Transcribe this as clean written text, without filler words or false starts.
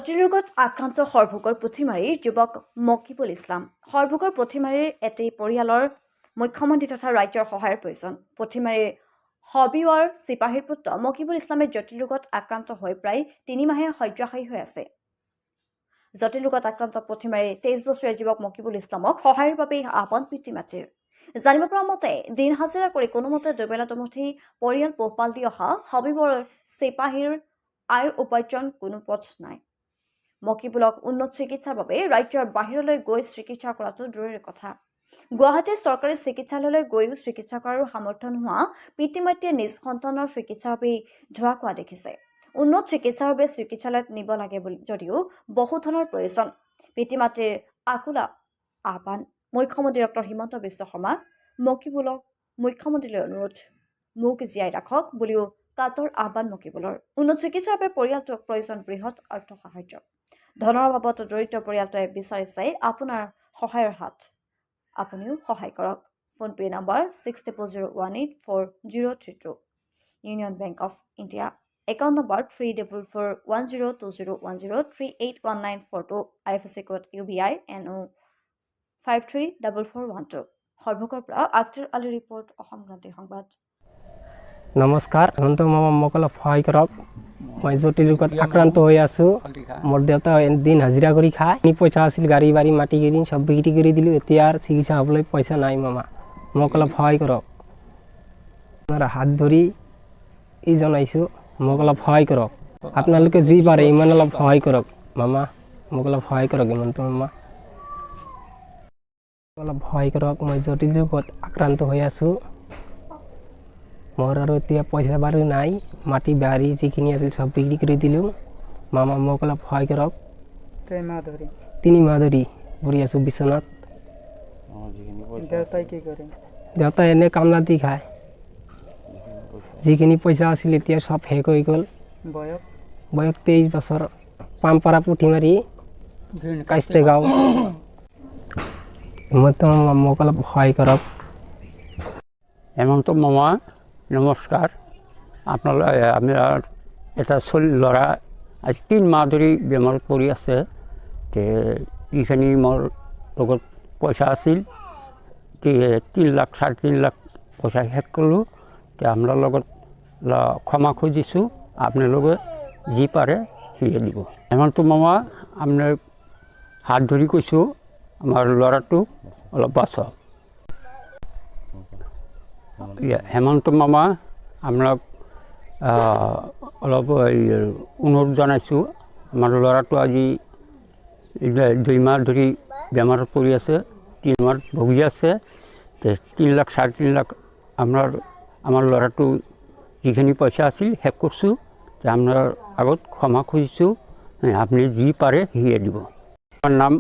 জটিল ৰোগত আক্ৰান্ত সৰভোগৰ পুথিমাৰীৰ যুৱক মকিবুল ইছলাম। সৰভোগৰ পুথিমাৰীৰ এটি পৰিয়ালৰ মুখ্যমন্ত্ৰী তথা ৰাজ্যৰ সহায়ৰ প্ৰয়োজন। পুথিমাৰীৰ হবিৱাৰ চিপাহীৰ পুত্ৰ মকিবুল ইছলামে জটিল ৰোগত আক্ৰান্ত হৈ প্ৰায় 3 মাহে শয্যাশায়ী হৈ আছে। জটিল ৰোগত আক্ৰান্ত পুথিমাৰীৰ 23 বছৰীয়া যুৱক মকিবুল ইছলামক সহায়ৰ বাবে আহ্বান পিতৃ মাতৃৰ। জানিব পৰা মতে দিন হাজিৰা কৰি কোনোমতে দুবেলা দুমুঠি পৰিয়াল পোহপাল দি অহা হবিবৰ চিপাহীৰ আয়ৰ উপাৰ্জন কোনো পথ নাই। মকিবুলক উন্নত চিকিৎসাৰ বাবে ৰাজ্যৰ বাহিৰলৈ গৈ চিকিৎসা কৰাটো দূৰৰে কথা। গুৱাহাটীৰ চৰকাৰী চিকিৎসালয়লৈ গৈও চিকিৎসা কৰাৰ সামৰ্থ্য নোহোৱা পিতৃ মাতৃয়ে নিজ সন্তানৰ চিকিৎসাৰ বাবে ধোৱা কোৱা দেখিছে। উন্নত চিকিৎসাৰ বাবে চিকিৎসালয়ত নিব লাগে যদিও বহু ধনৰ প্ৰয়োজন। পিতৃ মাতৃৰ আকুলা আহ্বান। মুখ্যমন্ত্ৰী ডক্টৰ হিমন্ত বিশ্ব শৰ্মা মকিবুলক মুখ্যমন্ত্ৰীলৈ অনুৰোধ, মোক জীয়াই ৰাখক বুলিও কাতৰ আহ্বান মকিবুলৰ। উন্নত চিকিৎসাৰ বাবে পৰিয়ালটোক প্ৰয়োজন বৃহৎ অৰ্থ সাহায্য। ধনৰ অভাৱত দৰিদ্ৰ পৰিয়ালটোৱে বিচাৰিছে আপোনাৰ সহায়ৰ হাত। আপুনিও সহায় কৰক। PhonePe number 6001840032। Union bank of India account number 344102010381942। IFSC code UBI NO 534412। সৰভোগৰ পৰা আক্তাৰ আলী ৰিপৰ্ট, অসম ক্ৰান্তি সংবাদ। নমস্কাৰ, হিমন্ত মামা মোক অলপ সহায় কৰক। মই জটিল ৰোগত আক্ৰান্ত হৈ আছোঁ। মোৰ দেউতা দিন হাজিৰা কৰি খায়। পইচা আছিল, গাড়ী বাৰী মাটি কিনি চব বিক্ৰী কৰি দিলোঁ। এতিয়া আৰু চিকিৎসা হ'বলৈ পইচা নাই মামা, মোক অলপ সহায় কৰক। আপোনাৰ হাত ধৰি জনাইছোঁ, মোক অলপ সহায় কৰক। আপোনালোকে যি পাৰে ইমান অলপ সহায় কৰক মামা, মোক অলপ সহায় কৰক হিমন্ত মামা, অলপ সহায় কৰক। মই জটিল ৰোগত আক্ৰান্ত হৈ আছোঁ। মোৰ আৰু এতিয়া পইচা বাৰু নাই, মাটি বাৰী যিখিনি আছিল চব বিক্ৰী কৰি দিলোঁ। মামা মোক অলপ সহায় কৰক। 3 মাহ ধৰি পৰি আছোঁ বিচনাত। দেউতাই কি কৰে? দেউতাই এনে কামলা দি খায়। যিখিনি পইচা আছিল এতিয়া চব শেষ হৈ গ'ল। বয়স 23 বছৰ। পামপাৰা পুথিমাৰী কাইষ্টেগাঁও গাঁও। হিমন্ত মামা মোক অলপ সহায় কৰক। হেমন্ত মামা নমস্কাৰ। আপোনালোক আমাৰ এটা ল'ৰা আজি 3 মাহ ধৰি বেমাৰত পৰি আছে। এইখিনি মোৰ লগত পইচা আছিল, 3 লাখ 3.5 লাখ পইচা শেষ কৰিলোঁ। আপোনাৰ লগত ক্ষমা খুজিছোঁ, আপোনালোকে যি পাৰে সিয়ে দিব। হেমন্ত মামা আপোনাৰ হাত ধৰি কৈছোঁ, আমাৰ ল'ৰাটোক অলপ বাচাওক। হেমন্ত মামা আপোনাক অলপ অনুৰোধ জনাইছোঁ। আমাৰ ল'ৰাটো আজি 2 মাহ ধৰি বেমাৰত পৰি আছে, 3 মাহ ভুগি আছে। 3 লাখ 3.5 লাখ আমাৰ ল'ৰাটো যিখিনি পইচা আছিল শেষ কৰিছোঁ। আপোনাৰ আগত ক্ষমা খুজিছোঁ, আপুনি যি পাৰে সিয়ে দিব। আমাৰ নাম